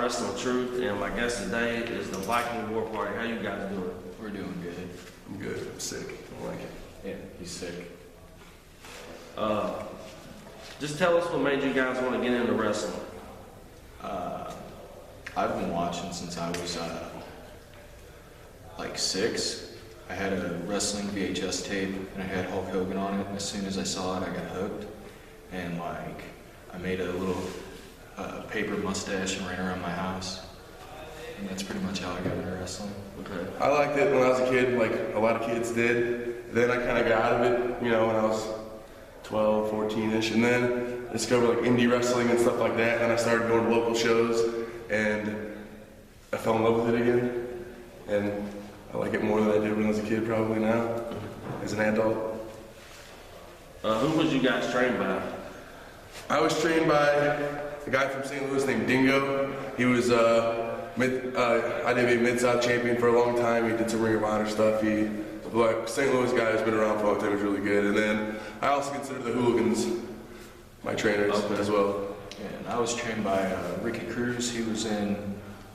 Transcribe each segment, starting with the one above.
InsideWrestlingTruth, and my guest today is the Viking War Party. How you guys doing? We're doing good. I'm good. I'm sick. I like it. Yeah, he's sick. Just tell us what made you guys want to get into wrestling. I've been watching since I was like 6. I had a wrestling VHS tape and I had Hulk Hogan on it, and as soon as I saw it I got hooked, and like I made a little paper mustache and ran around my house, and that's pretty much how I got into wrestling. Okay. I liked it when I was a kid, like a lot of kids did. Then I kind of got out of it, you know, when I was 12, 14-ish, and then discovered like indie wrestling and stuff like that, and I started going to local shows, and I fell in love with it again, and I like it more than I did when I was a kid probably now, as an adult. Who was you guys trained by? I was trained by a guy from St. Louis named Dingo. He was IWA Mid-South champion for a long time. He did some Ring of Honor stuff. Like St. Louis guy who's been around for a long time, was really good. And then I also consider the Hooligans my trainers as well. Yeah, and I was trained by Ricky Cruz. He was in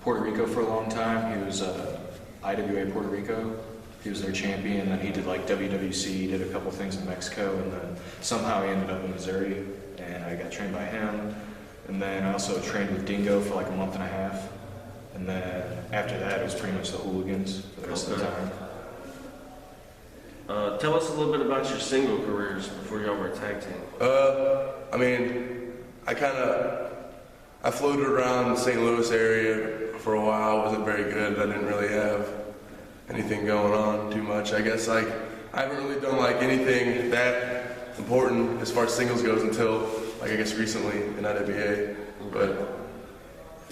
Puerto Rico for a long time. He was IWA Puerto Rico. He was their champion, and then he did like WWC, he did a couple things in Mexico, and then somehow he ended up in Missouri, and I got trained by him. And then I also trained with Dingo for like a month and a half. And then after that, it was pretty much the Hooligans for the rest of the time. Tell us a little bit about your single careers before y'all were a tag team. I mean, I floated around the St. Louis area for a while. Wasn't very good. I didn't really have anything going on too much. I guess like I haven't really done like anything that important as far as singles goes until like I guess recently in IWA. But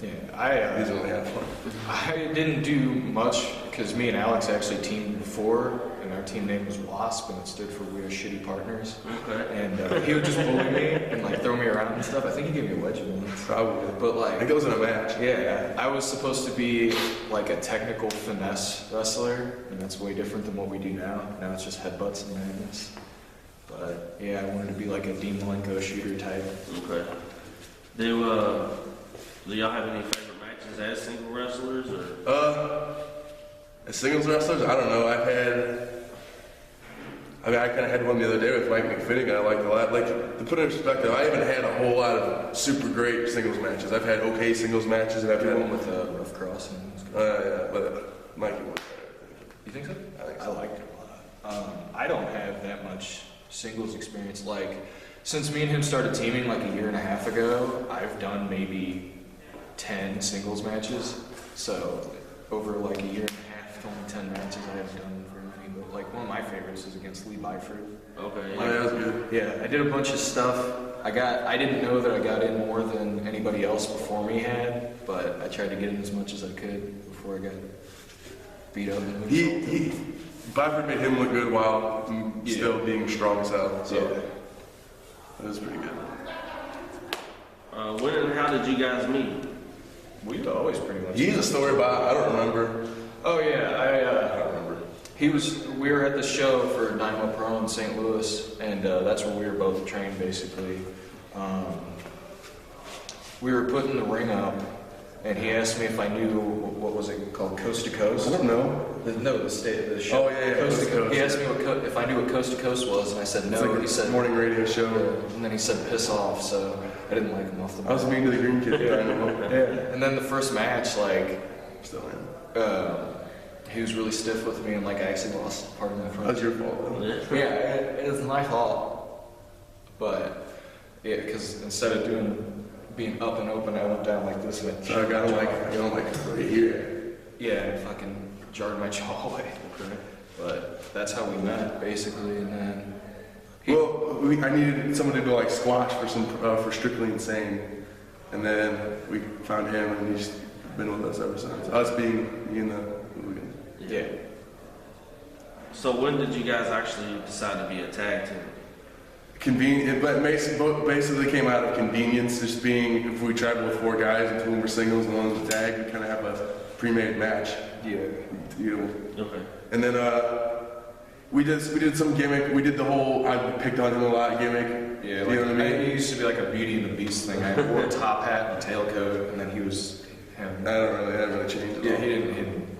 yeah, I didn't really have fun. I didn't do much because me and Alex actually teamed before, and our team name was Wasp, and it stood for We Are Shitty Partners. Okay. And he would just bully me and like throw me around and stuff. I think he gave me a wedge once. Probably. But I like, think it was in a match. yeah, I was supposed to be like a technical finesse wrestler, and that's way different than what we do now. Now it's just headbutts and madness. But yeah, I wanted to be like a Dean Malenko shooter type. Okay. Do y'all have any favorite matches as single wrestlers, or? As singles wrestlers, I don't know. I kind of had one the other day with Mike McFinnigan. I liked a lot. Like, to put it in perspective, I haven't had a whole lot of super great singles matches. I've had okay singles matches, and I've had one with Rough Cross. yeah, but Mikey was better. You think so? I think so. I liked it a lot. I don't have that much singles experience. Like, since me and him started teaming like a year and a half ago, I've done maybe 10 singles matches. So over like a year and a half, only 10 matches I haven't done very many. But like one of my favorites is against Lee Byford. Okay. Yeah, that was good. Yeah, I did a bunch of stuff. I didn't know that I got in more than anybody else before me had, but I tried to get in as much as I could before I got beat up. And Byford made him look good while still being strong as hell. So yeah. it was pretty good. When and how did you guys meet? We've always pretty much. He has a story about, I don't remember. Oh yeah, I don't remember. we were at the show for Dynamo Pro in St. Louis, and that's where we were both trained basically. We were putting the ring up, and he asked me if I knew, what was it called, Coast to Coast? I don't know. The show. Oh yeah, Coast to Coast. He asked me if I knew what Coast to Coast was, and I said no. It's like He said morning radio show. and then he said piss off, so I didn't like him off the bat. I was mean to the green kid. Yeah. And then the first match, like, Still am. he was really stiff with me, and like I actually lost part of my front. That's your fault. Though. Yeah, it was my fault. But yeah, because instead of being up and open, I went down like this. And So I got him like right here. yeah, and fucking jarred my jaw away. But that's how we met, basically, and then. I needed somebody to like squash for Strictly Insane, and then we found him, and he's been with us ever since. Us being me and the Hooligans. Yeah. So when did you guys actually decide to be a tag team? Convenient, but basically came out of convenience. Just being, if we travel with 4 guys and 2 of them were singles and 1 was a tag, we kind of have a pre-made match. Yeah. You know. Okay. And then we did some gimmick. We did the whole I picked on him a lot gimmick. Yeah, you like, know what I mean? It used to be like a Beauty and the Beast thing. I wore a top hat and a tailcoat, and then him him. I didn't really change at all. Yeah, he didn't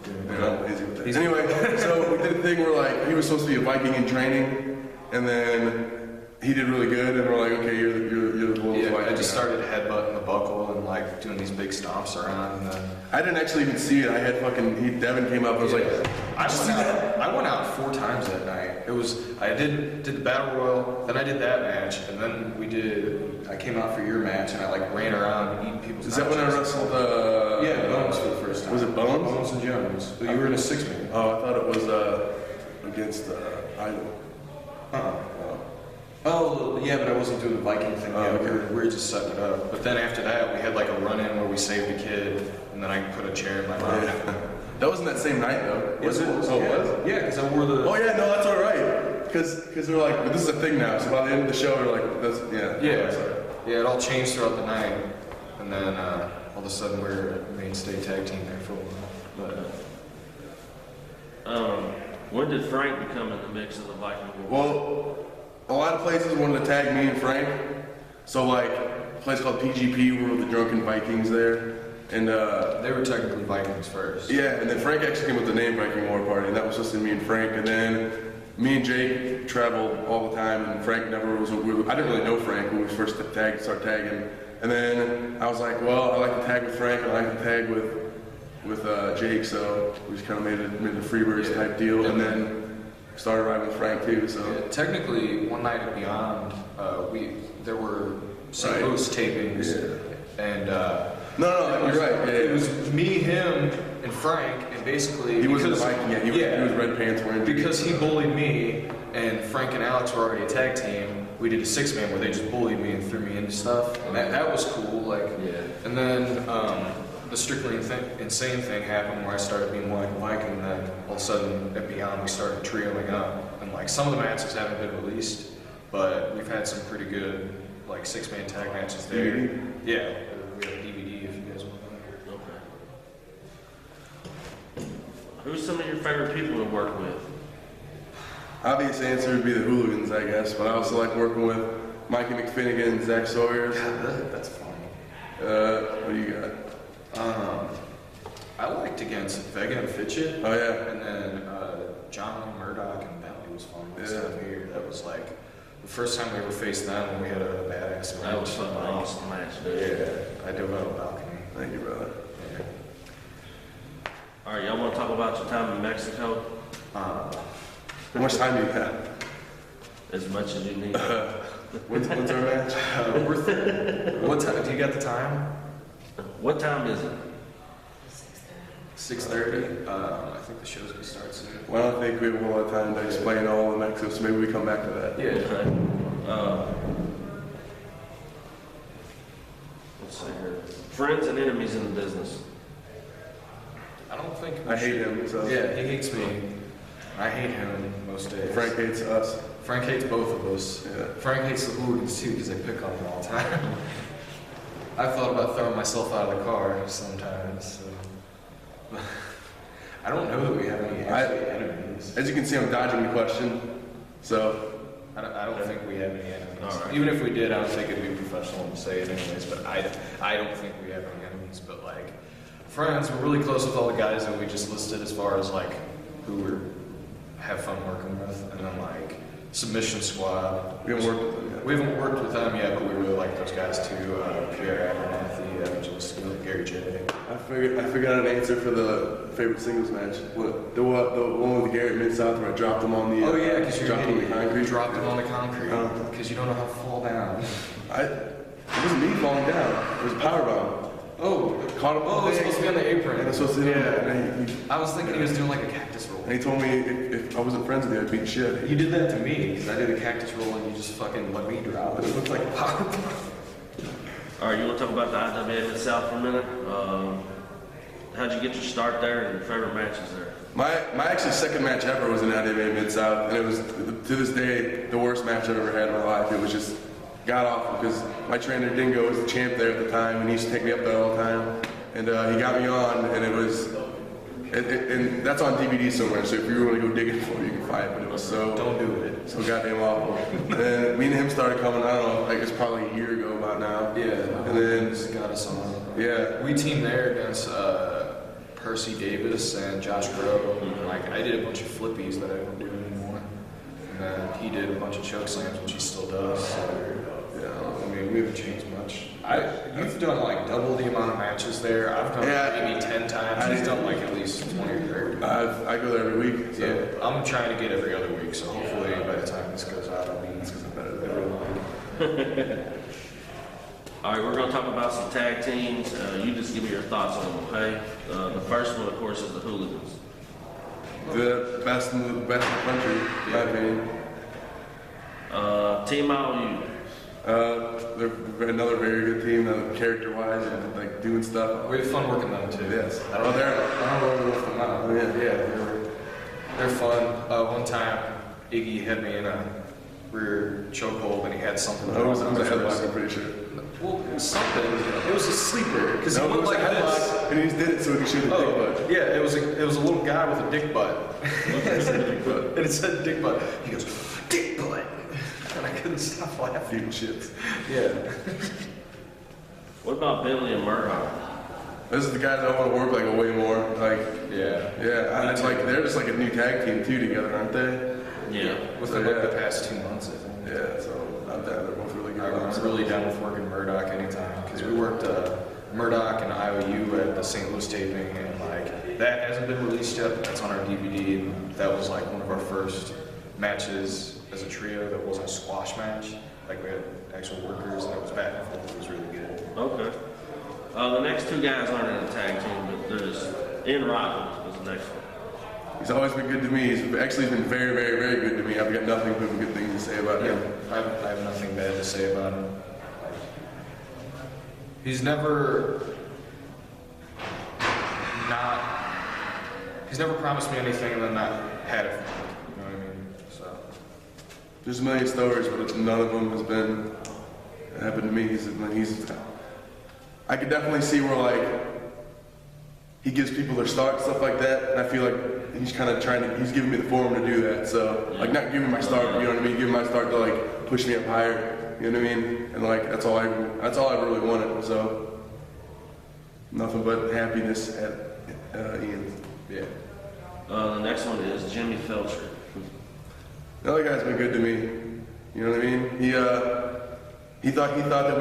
do Yeah, I'm lazy with that. He's- Anyway, so we did a thing where like he was supposed to be a Viking in training, and then he did really good, and we're like, okay, you're the world's Yeah, Viking. I just now. started headbutting the buckle and like doing these big stomps around, and then I didn't actually even see it. I had Devin came up and was like, I went out 4 times that night. It was I did the battle royal, then I did that match, and then I came out for your match, and I like ran around eating people's. is that when I wrestled? Yeah, Bones for the first time. Was it Bones? Bones and Jones. But you were in a 6-man. Oh, I thought it was against Idol. Oh, yeah, but I wasn't doing the Viking thing yet. Okay. We were just setting it up. But then after that, we had like a run-in where we saved a kid, and then I put a chair in my mouth. Yeah. That wasn't that same night though. Was it? Oh, yeah. it was? Yeah, because I wore the... Oh yeah, no, that's all right. Because they're like, this is a thing now. So by the end of the show, they're like, that's Yeah. Sorry. Yeah, it all changed throughout the night. And then all of a sudden we're a mainstay tag team there for a while. But When did Frank become in the mix of the Viking War? Well, a lot of places wanted to tag me and Frank. So like a place called PGP, we were the Drunken Vikings there. And they were technically Vikings first. yeah, and then Frank actually came with the name Viking War Party, and that was just me and Frank. And then me and Jake traveled all the time, and Frank never was. I didn't really know Frank when we first started tagging. And then I was like, well, I like to tag with Frank, I like to tag with Jake, so we just kind of made it a Freebirds type deal, and then started riding with Frank too. So Yeah, technically, one night at Beyond, there were St. Right. Louis tapings, Yeah. and no, you're right. Yeah, it was me, him, and Frank, and basically he wasn't a because- Viking yet. He was red pants wearing. Because he bullied me, and Frank and Alex were already a tag team. We did a 6-man where they just bullied me and threw me into stuff, and that was cool. Like, and then the Strictly Insane thing happened where I started being like a Viking, and then all of a sudden at Beyond we started trioing up, and like some of the matches haven't been released, but we've had some pretty good like 6-man tag matches there. DVD? Yeah, we have a DVD if you guys want that. Okay. Who's some of your favorite people to work with? Obvious answer would be the Hooligans, I guess, but I also like working with Mikey McFinnigan and Zach Sawyer. That's funny. What do you got? I liked against Vega and Fitchett. Oh yeah. And then John Murdoch and Bentley was fun this Yeah. time here. That was like the first time we ever faced them, and we had a badass match. That was fucking awesome match, dude. Yeah, I dove out of a balcony. Thank you, brother. Yeah. All right, y'all want to talk about your time in Mexico? How much time do you have? As much as you need. When's our match? What time? Do you got the time? What time is it? 6:30. I think the show's gonna start soon. Well, I don't think we have a whole lot of time to explain all the Mexico, so maybe we come back to that. Yeah. Okay. Let's see here. Friends and enemies in the business. I don't think. I hate him, so. Yeah, he hates me. I hate him most days. Frank hates us. Frank hates both of us. Yeah. Frank hates the Hooligans too because they pick on him all the time. I've thought about throwing myself out of the car sometimes. So. I don't know that we have any actually enemies. As you can see, I'm dodging the question, so. I don't think we have any enemies. All right. Even if we did, I don't think it'd be professional to say it anyways. But I don't think we have any enemies. But like friends, we're really close with all the guys that we just listed as far as like who we're have fun working with, and then like Submission Squad. We haven't worked with them yet. We haven't worked with them yet, but we really like those guys too. Pierre Abernathy, Evan Skill, Gary J. I figured out an answer for the favorite singles match. What? The one with Garrett Mid-South where I dropped him on the. Oh yeah, because you dropped him on the concrete. dropped him on the concrete because you don't know how to fall down. It wasn't me falling down. It was a power bomb. Oh, Caught him. oh, it's supposed to be on the apron. And it's supposed to be and I was thinking he was doing like a cactus roll. he told me if I wasn't friends with you, I'd beat shit. You did that to me because I did a cactus roll and you just fucking let me drop. It looked like a power bomb. All right, you want to talk about the IWA Mid-South for a minute? How'd you get your start there and your favorite matches there? My actually second match ever was in IWA Mid-South, and it was, to this day, the worst match I've ever had in my life. It was just god-awful, because my trainer Dingo was the champ there at the time, and he used to take me up there all the time. And he got me on, and it was, and that's on DVD somewhere, so if you want to go digging for it, you can find it, but it was so... Don't do it. So goddamn awful. And me and him started coming, I don't know, like it's probably a year ago about now. Yeah. And then Just got us on. Yeah. We teamed there against Percy Davis and Josh Groh. Like, I did a bunch of flippies that I don't do anymore. And then he did a bunch of choke slams, which he still does. So, yeah, I mean, we haven't changed much. You've done like double the amount of matches there. I've done maybe 10 times. He's done like at least 20 or 30. I go there every week. So. Yeah, I'm trying to get every other week, so hopefully by the time this goes out, I'll be better than All right, we're going to talk about some tag teams. You just give me your thoughts on them, okay? The first one, of course, is the Hooligans. The best in the country, in my opinion. Team IOU. They're another very good team, character-wise and like doing stuff. We had fun working them too. Yes. I don't know with them out. Oh, yeah. Yeah, they're fun. One time, Iggy had me in a rear chokehold and he had something. It was a headlock, I'm pretty sure. Well, it was something. It was a sleeper because No, he it went was like a headlock, this. and he just did it so he could shoot the dick butt. Yeah, it was a little guy with a dick butt. And it said dick butt. He goes, dick butt. And I couldn't stop laughing. Shit. Yeah. What about Billy and Murdoch? This is the guys I want to work like way more. Like, Yeah. yeah, it's like they're just like a new tag team too together, aren't they? Yeah. Within like the past 2 months, I think. Yeah, so they're both really good. I'm really down with working Murdoch anytime because we worked Murdoch and IOU at the St. Louis taping, and like that hasn't been released yet, but that's on our DVD, and that was like one of our first matches as a trio that wasn't a squash match. Like we had actual workers, and it was back and forth. It was really good. Okay. The next two guys aren't in a tag team, but there's Ian Rockland is the next one. He's always been good to me. He's been very, very, very good to me. I've got nothing but good things to say about him. I have nothing bad to say about him. He's never promised me anything and then not had it. You know what I mean? So There's a million stories, but none of them has happened to me. I could definitely see where like he gives people their start, stuff like that, and I feel like he's kind of he's giving me the forum to do that. So like not giving my start, but you know what I mean, giving my start to like push me up higher. You know what I mean? And like that's all I really wanted. So nothing but happiness at Ian. yeah. The next one is Jimmy Felcher. The other guy's been good to me. You know what I mean? He thought that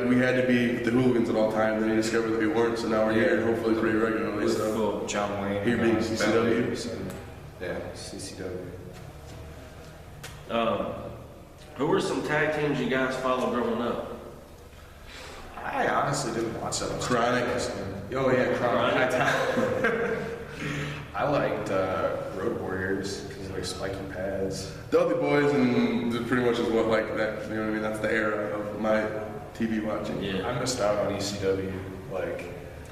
we had to be the Hooligans at all times, and he discovered that we weren't. So now we're here, hopefully pretty regularly. With So John Wayne. Here being CCW. Yeah, CCW. Who were some tag teams you guys followed growing up? I honestly didn't watch that much. Chronic. Oh yeah, Chronic. I liked Road Warriors because like spiky pads. Dudley Boys and pretty much is what like that. You know what I mean? That's the era of my TV watching. Yeah. I missed out on ECW. Like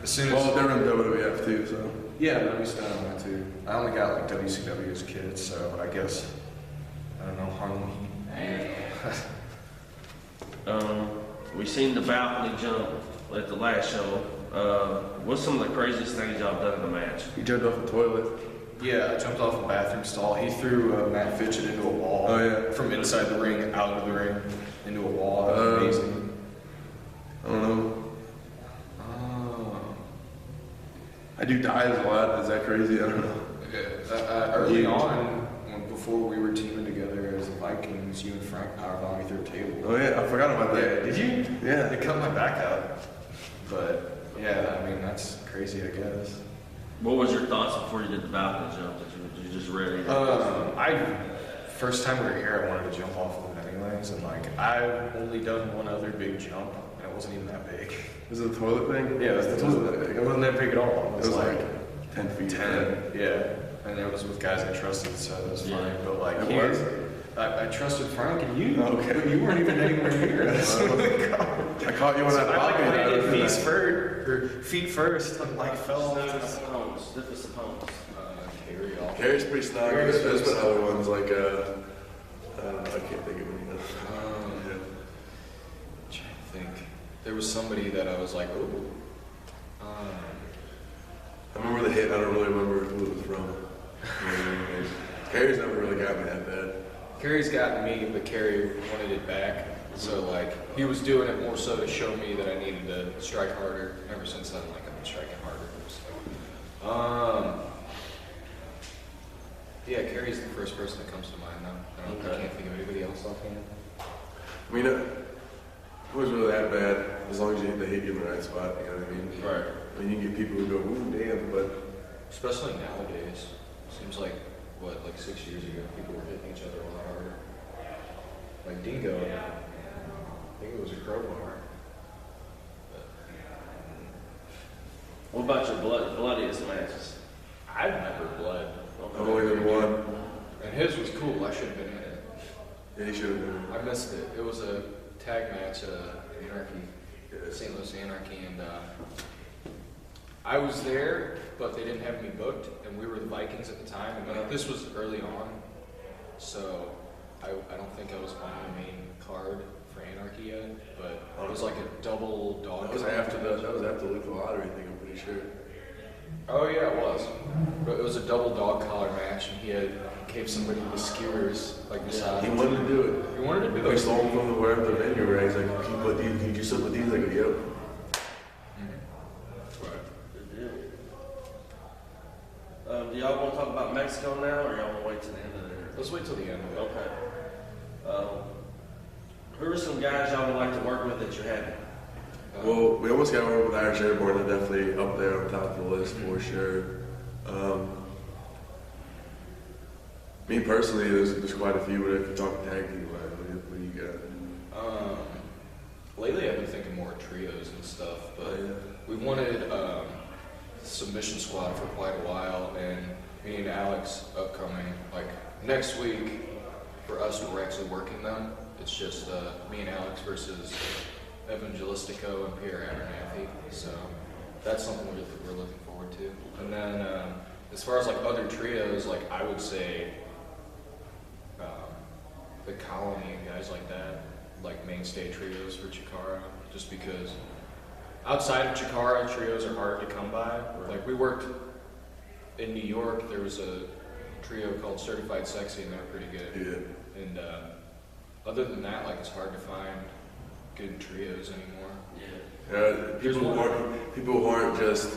as soon as Well, they're in WWF too, so. yeah, I missed out on that too. I only got like WCW as a kid, so I guess I don't know Harlem Heat. We seen the balcony jump at the last show. What's some of the craziest things y'all done in the match? He jumped off the toilet. Yeah, I jumped off a bathroom stall. He threw Matt Fitchett into a wall. Oh, yeah. From inside the ring, out of the ring, into a wall. That was amazing. I don't know. Oh. I do dives a lot. Is that crazy? I don't know. Early on, before we were teaming together as the Vikings, you and Frank powerbombed me through a table. Oh yeah, I forgot about that. Did you? Yeah. It cut my back out. But yeah, I mean that's crazy, I guess. What was your thoughts before you did the balcony jump? Did you just ready? First time we were here, I wanted to jump off of it anyways, and like I've only done one other big jump, and it wasn't even that big. Was it the toilet thing? Yeah, it was the toilet. It wasn't that big at all. It was like 10 feet. 10. Yeah, and it was with guys I trusted, so it was fine. But like It here, was? I trusted Frank and you. Okay. But you weren't even anywhere near us. I caught you on that I like balcony. landed feet first, and like fell. Stiffest opponents. Carry off. Gary's pretty snug. There's been other ones like I can't think of any. I'm trying to think. There was somebody that I was like, oh. I remember the hit. I don't really remember who it was from. Gary's never really got me that bad. Carrie's gotten me, but Carrie wanted it back. So like he was doing it more so to show me that I needed to strike harder. Ever since then, like I've been striking harder. So. Yeah, Kerry's the first person that comes to mind now. I can't think of anybody else offhand. I mean, it wasn't really that bad as long as they hit you in the right spot. You know what I mean? Right. I mean, you can get people who go, "Ooh, damn," but Especially nowadays. Seems like, like 6 years ago, people were hitting each other a lot harder. Like Dingo, I think it was a crowbar. What about your bloodiest matches? I've never bled. I've only been one. And his was cool. I should have been in it. Yeah, he should have been. I missed it. It was a tag match, Anarchy, St. Louis Anarchy, and I was there, but they didn't have me booked, and we were the Vikings at the time, and this was early on, so I don't think I was on the main card for Anarchy yet, but it was like a double dog. That was after the Lethal Lottery thing, I'm pretty sure. Oh yeah, it was. But it was a double dog collar match, and he gave somebody the skewers like beside He him. wanted to do it. He wanted to do We it. stole him from wherever the venue were. He's like, "Can you sit with these?" I go, "Yep." Good deal. Do y'all want to talk about Mexico now, or y'all want to wait till the end of the interview? Let's wait till the end of it. Okay. Who are some guys y'all would like to work with that you haven't? Well, we almost got to work with Irish Airborne. They're definitely up there on top of the list for sure. Me personally, there's quite a few. But if you talk tag team, what do you got? Lately, I've been thinking more trios and stuff, but we wanted submission squad for quite a while, and me and Alex upcoming, like next week, for us, we're actually working them. It's just me and Alex versus Evangelistico and Pierre Abernathy, so that's something we're looking forward to. And then as far as like other trios, like I would say the Colony and guys like that, like mainstay trios for Chikara, just because outside of Chikara, trios are hard to come by. Like we worked in New York, there was a trio called Certified Sexy, and they were pretty good. Yeah. And other than that, like it's hard to find good trios anymore. People who aren't just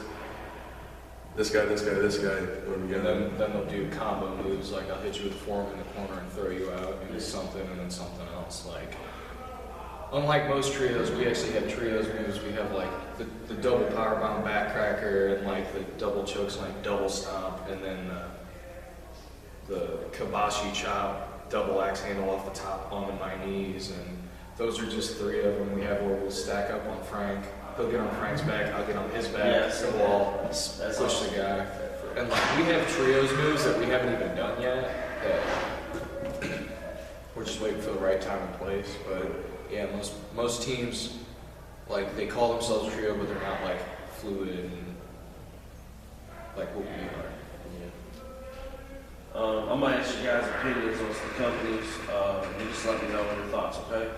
this guy going And together. then they'll do combo moves, like I'll hit you with a forearm in the corner and throw you out into something, and then something else. Like, unlike most trios, we actually have trios moves. We have like the double powerbomb backcracker, and like the double chokeslam double stomp, and then the kibashi chop, double axe handle off the top onto my knees, and those are just three of them we have where we'll stack up on Frank. He'll get on Frank's back, I'll get on his back, and we'll all push the guy. And like we have trios moves that we haven't even done yet, that we're just waiting for the right time and place. But yeah, most teams, like they call themselves trio, but they're not like fluid and like what we are. I'm going to ask you guys opinions on some companies. You just let me know your thoughts, okay?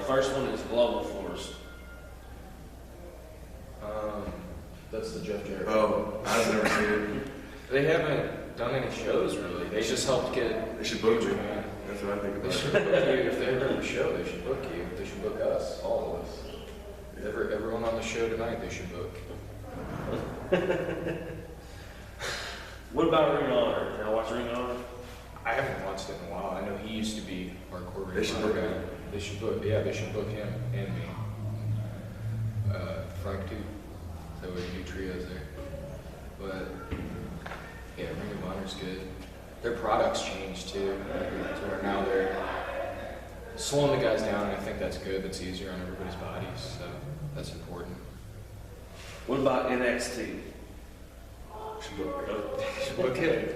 First one is Global Force. That's the Jeff Jarrett. Oh, I've never seen it. They haven't done any shows really. They just helped get. They should book you. Man. That's what I think They about should it. book you. If they ever have a show, they should book you. They should book us, all of us. Everyone on the show tonight, they should book. What about Ring of Honor? Can I watch Ring of Honor? I haven't watched it in a while. I know he used to be our core They should ring book guy. him. They should book. Yeah, they should book him and me. Frank too. So we do trios there. But yeah, Ring of Honor's good. Their products changed too, to where now they're slowing the guys down, and I think that's good. That's easier on everybody's bodies, so that's important. What about NXT? Should book me. Book it.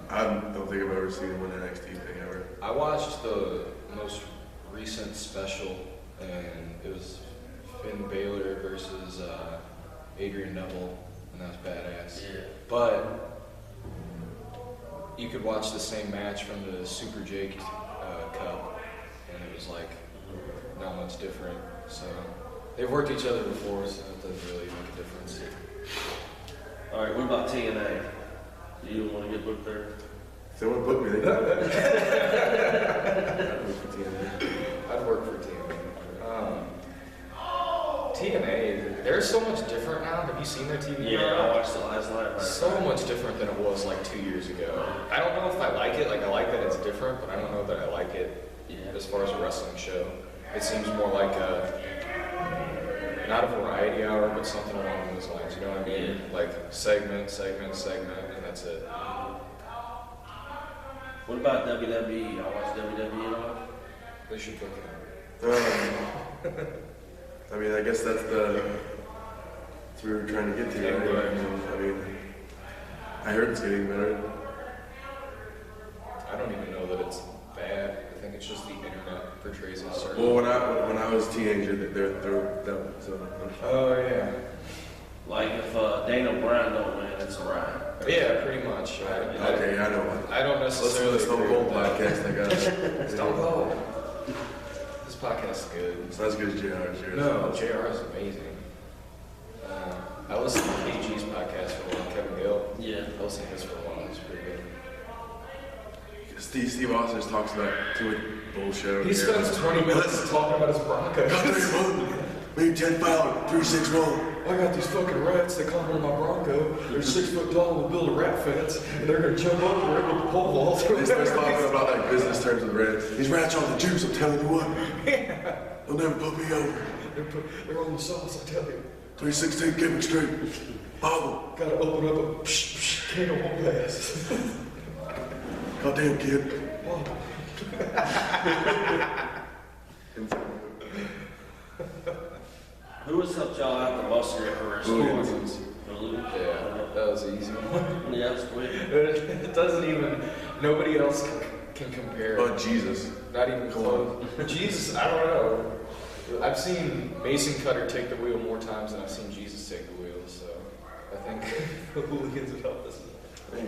I don't think I've ever seen one NXT thing ever. I watched the most recent special, and it was Finn Balor versus Adrian Neville, and that was badass. Yeah. But you could watch the same match from the Super Jake Cup, and it was like not much different. So they've worked each other before, so it doesn't really make a difference. All right, what about TNA? Do you want to get booked there? Someone book me. They got that. I'd work for TNA. TNA, they're so much different now. Have you seen their TV? Yeah, program? I watched it last night. Right? So much different than it was like 2 years ago. I don't know if I like it. Like I like that it's different, but I don't know that I like it as far as a wrestling show. It seems more like not a variety hour, but something along those lines. You know what I mean? Yeah. Like segment, and that's it. What about WWE? I watched WWE a lot. They should book it. I mean, I guess that's what we were trying to get to, right? I mean, I heard it's getting better. I don't even know that it's bad. I think it's just the internet portrays it certain. Well, when I was a teenager, that so. Oh yeah. Like if Daniel Bryan don't win, it's a riot. Yeah, pretty much. Okay, I know one. I don't Listen to necessarily. the Stone agree Cold with that. podcast. I got it. Stone Cold. This podcast is good. It's not as good as JR's. No, JR is amazing. I listened to KG's podcast for a while, Kevin Gill. Yeah. I listened to his for a while. It's pretty good. Steve Austin just talks about too much bullshit. He spends 20 minutes talking about his Broncos. Maybe 10 pound, 3-6-1. I got these fucking rats. They climb into my Bronco. They're 6 foot tall. We'll build a rat fence, and they're gonna jump over it with the pole vault. They start talking about like business terms with rats. These rats are the juice, I'm telling you what. They'll never put me over. They're on the sauce, I tell you. 316, keep it straight. Bobble. Gotta open up a can of pass. Goddamn kid. Who has helped y'all out the most in your career? Hooligans. Hooligans? Yeah, that was an easy one. Yeah, that's quick. It doesn't even. Nobody else can compare. Oh, Jesus. Not even close. Jesus, I don't know. I've seen Mason Cutter take the wheel more times than I've seen Jesus take the wheel, so I think the Hooligans have helped us. There you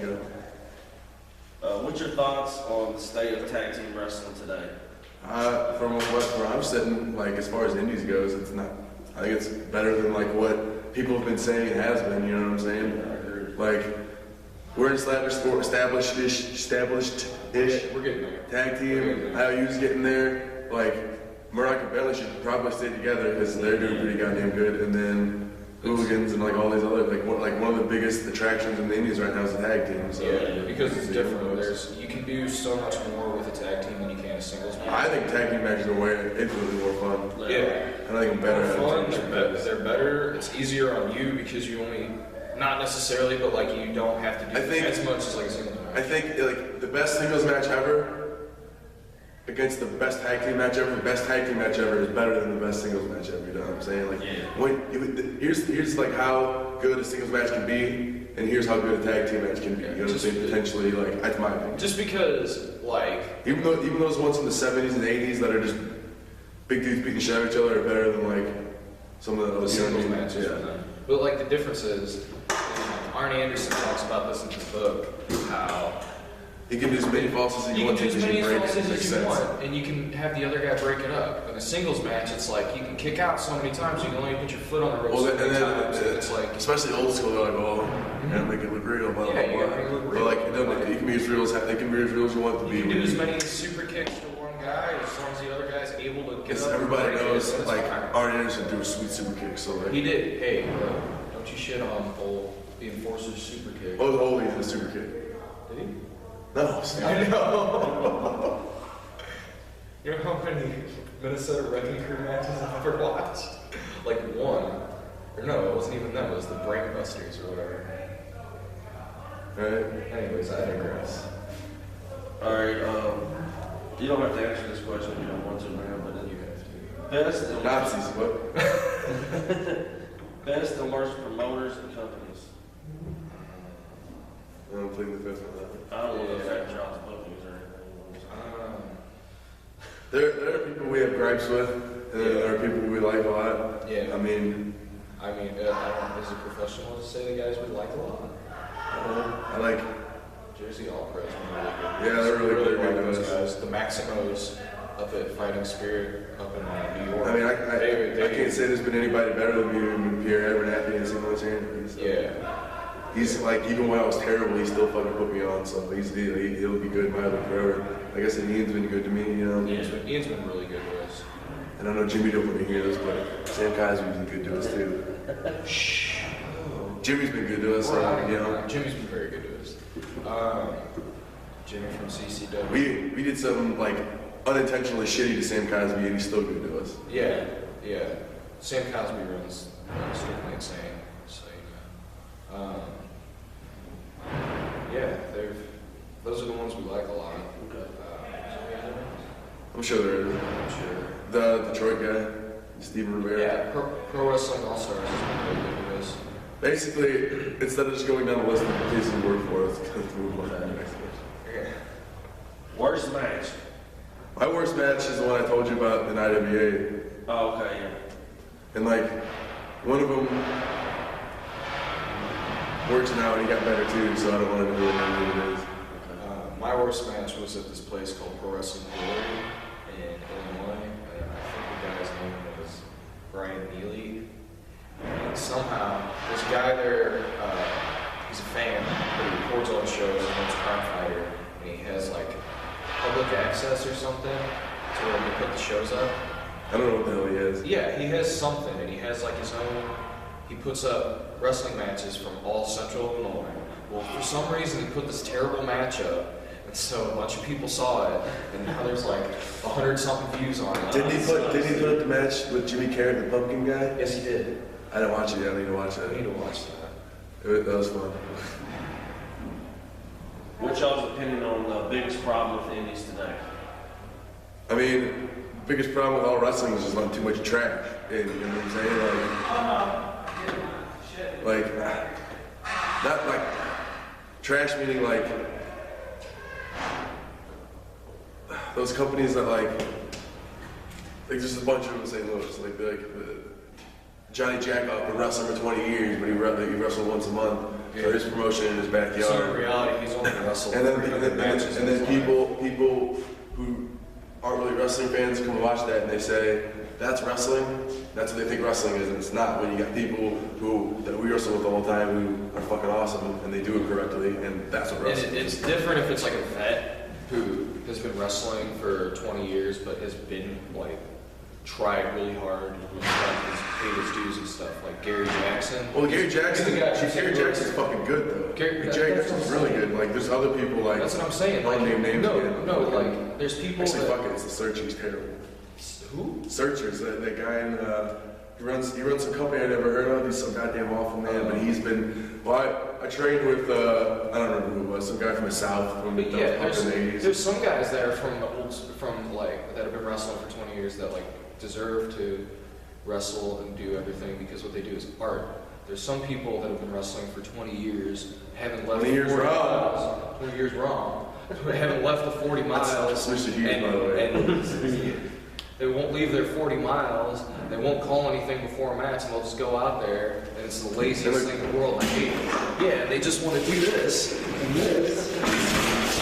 go. What's your thoughts on the state of tag team wrestling today? From where I'm sitting, like as far as indies goes, it's not. I think it's better than like what people have been saying it has been. You know what I'm saying? Like we're an established established-ish We're getting there. tag team. IOU's getting there. Like Murdoch and Bentley should probably stay together because they're doing pretty goddamn good. And then Hooligans and like all these other like one of the biggest attractions in the indies right now is the tag team. So. Yeah, because it's different. You can do so much more with a tag team than you can a singles match. I think tag team matches are way infinitely more fun. Yeah. I think I'm better at Fun, it. they're better. It's easier on you because you only, not necessarily, but like you don't have to do as much as like a singles match. I think like the best singles match ever against the best tag team match ever. The best tag team match ever is better than the best singles match ever. You know what I'm saying? Like here's like how good a singles match can be, and here's how good a tag team match can be. You know what I'm saying? Potentially, like that's my opinion. Just because, like, Even those ones in the 70s and 80s that are just big dudes beating the shit out of each other are better than like some of the other singles matches. Yeah. But like the difference is, Arnie Anderson talks about this in his book, how You can do as many falses as you you can want do as many break it. falses It makes as you sense. want, and you can have the other guy break it up. In a singles match, it's like you can kick out so many times, you can only put your foot on the ropes Well, so and many then times. And it's like, especially old school, they're like, oh, you gotta make it look real, blah, blah, Yeah, you blah. gotta make it look But real. like, it can be as real as they can be as real as you want it to be. you can do as many super kicks to one guy as long as the other guy's able to get Because up. and everybody break it, knows, then it's like, fine. Arnie Anderson threw a sweet super kick, so like, He did. Hey, don't you shit on old the Enforcer's super kick. oh, the oldie did a super kick. Did he? No, Steve. I know. You know how many Minnesota Wrecking Crew matches I've ever watched? Like one. Or no, it wasn't even them. It was the Brainbusters or whatever. Right? Anyways, I digress. Alright, you don't have to answer this question if you don't want to, man, but You have to. best and Nazis, what? best and worst promoters and companies. I'm pleading the fifth on that. I don't want to affect Charles' bookings or anything. There are people we have gripes with, and then there are people we like a lot. Yeah. I mean, I don't, is it professional to say the guys we like a lot? I like, Jersey All Pros are really good. Yeah, they're really like good those guys. guys. The Maximos up at Fighting Spirit up in New York. I mean, I They- can't say there's been anybody better than me than Pierre Abernathy and St. Louis Henry. So. Yeah. He's like, even when I was terrible, he still fucking put me on. So he'll be good in my life forever. Like I said, Ian's been good to me, you know. Ian's been really good to us. And I know Jimmy don't want to hear this, but Sam Cosby's been good to us too. Shh. Jimmy's been good to us, you know. Jimmy's been very good to us. Jimmy from CCW. We did something like unintentionally shitty to Sam Cosby, and he's still good to us. Yeah. Sam Cosby runs Strictly Insane, so you know. Those are the ones we like a lot. I'm sure there is. The Detroit guy, Steven Rivera. Yeah, Pro Wrestling All Stars is really good to us. Basically, instead of just going down the list of the places we work for, let's move on to the next one. Okay. Worst match? My worst match is the one I told you about in IWA. Oh, okay, yeah. And like, one of them works now and he got better too, so I don't want to really know who it is. My worst match was at this place called Pro Wrestling Glory in Illinois. And I think the guy's name was Brian Neely. And somehow, this guy there, he's a fan, but he records all the shows, and he's a crime fighter, and he has like public access or something to where he put the shows up. I don't know what the hell he is. Yeah, he has something, and he has like his own. He puts up wrestling matches from all Central Illinois. Well, for some reason, he put this terrible match up, and so a bunch of people saw it, and now there's like 100-something views on it. Did he put up the match with Jimmy Carrot, the pumpkin guy? Yes, he did. I didn't watch it yet. I need to watch that. I need to watch that. That was fun. What's y'all's opinion on the biggest problem with indies today? I mean, the biggest problem with all wrestling is just not too much trash. And, you know what I'm saying? Like, not like trash meaning like those companies that like just a bunch of them in St. Louis. Like Johnny Jackoff been wrestling for 20 years, but he wrestled once a month for his promotion in his backyard. So in reality, he's only wrestled. And then people who aren't really wrestling fans come watch that and they say, that's wrestling? That's what they think wrestling is, and it's not. When you got people that we wrestle with all the time who are fucking awesome and they do it correctly, and that's what wrestling is. It's different if it's like a vet who has been wrestling for 20 years but has been like tried really hard and paid his dues and stuff, like Gary Jackson. Well, Gary Jackson's fucking good though. Gary Jackson's really good. Like there's other people like that's what I'm saying. Like name names. No, like there's people. Actually, fuck it, it's the Searcher. He's terrible. Who? Searchers, that guy in he runs some company I never heard of. He's some goddamn awful man, but he's been. Well, I trained with I don't remember who it was. Some guy from the South from the 80s. There's some guys that are from like that have been wrestling for 20 years that like deserve to wrestle and do everything because what they do is art. There's some people that have been wrestling for 20 years, haven't left 20 years 40 wrong. miles. 20 years wrong. Haven't left the 40 miles. That's Mr. Hughes, by the way. And they won't leave their 40 miles. They won't call anything before a match, and they'll just go out there, and it's the laziest thing in the world. I hate it. Yeah, they just want to do this and this,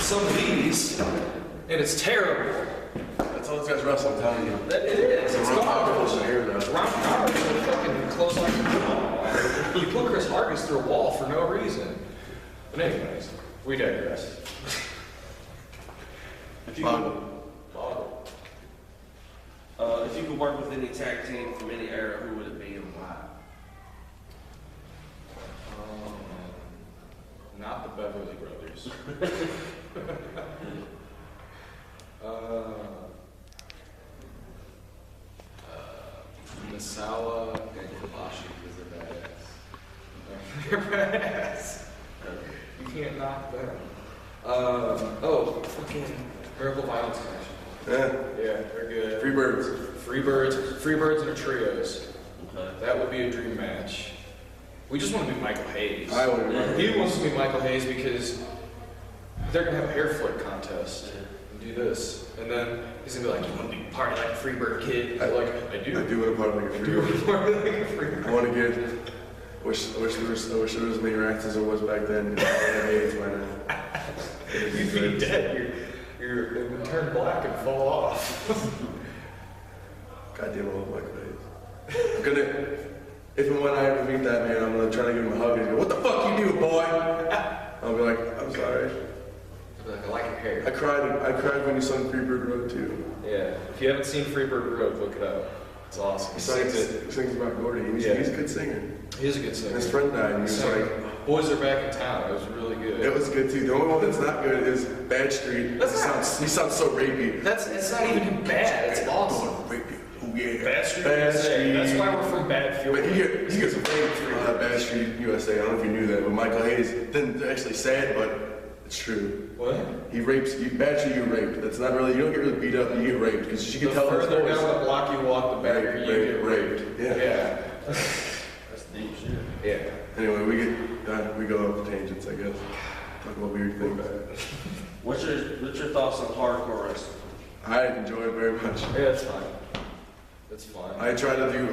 some of these, and it's terrible. That's all this guy's wrestling, I'm telling you. That it is. It's garbage. Round Howard will fucking close like a wall. You put Chris Hargis through a wall for no reason. But anyways, we digress. If you could work with any tag team from any era, who would it be and why? Not the Beverly Brothers. Misawa and Kobashi because they're badass. They're badass. You can't knock them. Fucking Miracle Violence Connection. Yeah, they're good. Free birds and trios. Okay. That would be a dream match. We just want to be Michael Hayes. I would. He wants to be Michael Hayes because they're gonna have a hair flip contest and do this, and then he's gonna be like, "You want to be part of like a Freebird kid?" I do. I do want to part like a Freebird. I want to get. Wish there was as many rats as there was back then. I have AIDS by now. You'd be dead. It would turn black and fall off. Goddamn, I love Michael Hayes. I'm gonna, if and when I ever meet that man, I'm gonna try to give him a hug and go, "What the fuck you do, boy?" I cried when you sung Freebird Road too. Yeah. If you haven't seen Freebird Road, look it up. It's awesome. He sings about Gordy. He's a good singer. He is a good singer. His friend died, and he was like, Boys Are Back in Town. It was really good. it was good too. The only one that's not good is Bad Street. He sounds so rapey. It's not even bad. It's awesome. Rapey. Oh yeah. Bad Street Bad USA. Street. That's why we're from Bad Fuel. But he gets a fame for Bad Street USA. I don't know if you knew that, but Michael Hayes didn't actually say it, but it's true. What? He rapes you. Bad Street, you raped. That's not really. You don't get really beat up. You get raped because you can The tell his further voice. down the block you walk, the better you get raped. Yeah. That's deep shit. Yeah. Anyway, we go off tangents, I guess. Talk about weird things. What's your thoughts on hardcore wrestling? I enjoy it very much. Yeah, it's fine. It's fine. I try to do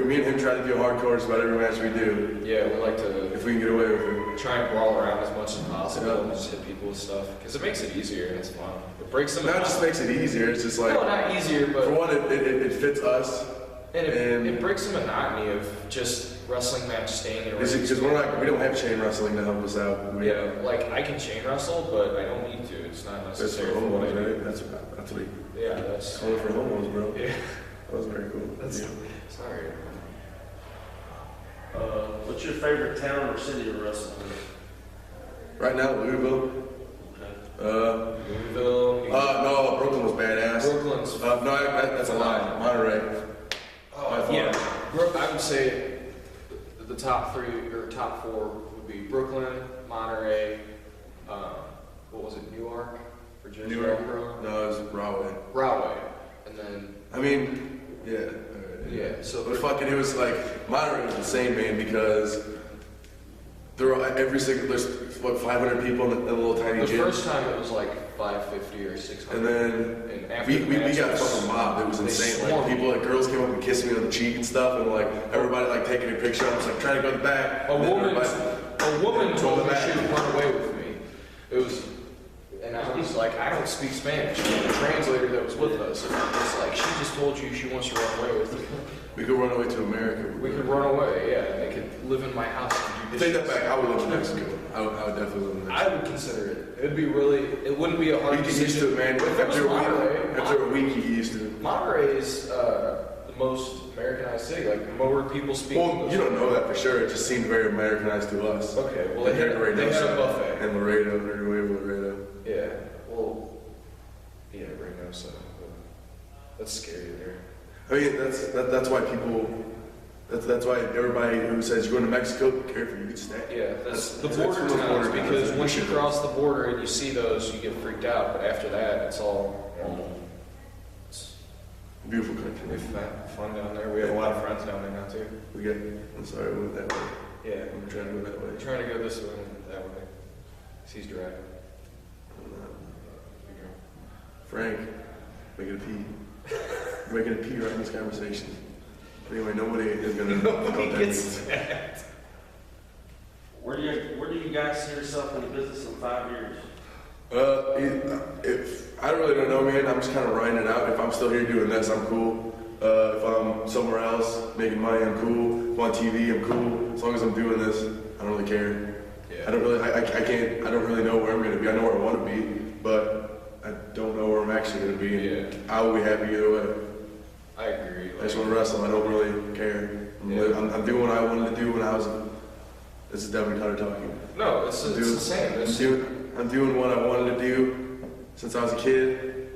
me and him try to do hardcore about every match we do. Yeah, we like to If we can get away with it. try and brawl around as much as possible Yeah. and just hit people with stuff. Because it makes it easier and it's fun. It breaks them Not just makes it easier. It's just like No, not easier, but for one, it fits us. and and- it breaks the monotony of just wrestling match staying in a ring. Because we don't have chain wrestling to help us out. Yeah, like I can chain wrestle, but I don't need to. It's not That's for necessary for what I homos, do. right? That's what he Yeah, that's called it for homos, bro. yeah. That was very cool. That's Yeah. sorry. What's your favorite town or city to wrestle in? Right now, Louisville. Louisville. New York. No, Brooklyn was badass. Brooklyn's. No, that's a lie. Monterey. Oh, yeah. I would say the top three or top four would be Brooklyn, Monterey. What was it? Newark, Virginia. Newark. No, it was Rahway. Rahway, and then I mean, yeah. yeah. So But fucking, it was like Monterey was insane, man, because there were there's what 500 people in a little tiny the gym. first time it was like 550 or 600. And then and after we the match, got it was- fucking mobbed. It was they insane. swarmed. Like people, like girls came up and kissed me on the cheek and stuff, and like everybody like taking a picture. I was like trying to go to the back. A and then woman everybody- told me back. she would run away with me. It was, and I was like, I don't speak Spanish. And the translator that was with us was like, she just told you she wants you to run away with you. We could run away to America. We could run away, yeah, and they could live in my house and do Take that dishes. back. I would live in Mexico. I would definitely live in Mexico. I would consider it. It'd be really, it wouldn't be a hard You get used to it, man. If it was Monterey, After a week, you get used to it. Monterey is the most Americanized city. Like, more people speak Well, English. you don't know that for sure. It just seemed very Americanized to us. Okay, well, Like they had a buffet. And Laredo, Laredo. Yeah, well, yeah, Reno, so that's scary there. I mean, that's why people. That's why everybody who says you're going to Mexico, be careful, you get stabbed. Yeah, that's the That's border what towns, border because towns once you are. cross the border and you see those, you get freaked out, but after that, it's all, it's, Beautiful we country. have fun down there. We have a lot of friends down there now, too. I'm sorry, we went that way. Yeah, I'm trying to go that way. we're trying to go this way and that way. He's driving. Frank, making a pee. You're making a pee right in this conversation. Anyway, nobody is going to know what that means. that. Where do you guys see yourself in the business in 5 years? I really don't know, man. I'm just kind of riding it out. If I'm still here doing this, I'm cool. If I'm somewhere else making money, I'm cool. If I'm on TV, I'm cool. As long as I'm doing this, I don't really care. Yeah. I don't really know where I'm going to be. I know where I want to be, but I don't know where I'm actually going to be. Yeah. I will be happy either way. I agree. I just want to wrestle. I don't really care. Yeah. I'm doing what I wanted to do when I was. This is Devin Cutter talking. No, it's the same. I'm doing what I wanted to do since I was a kid.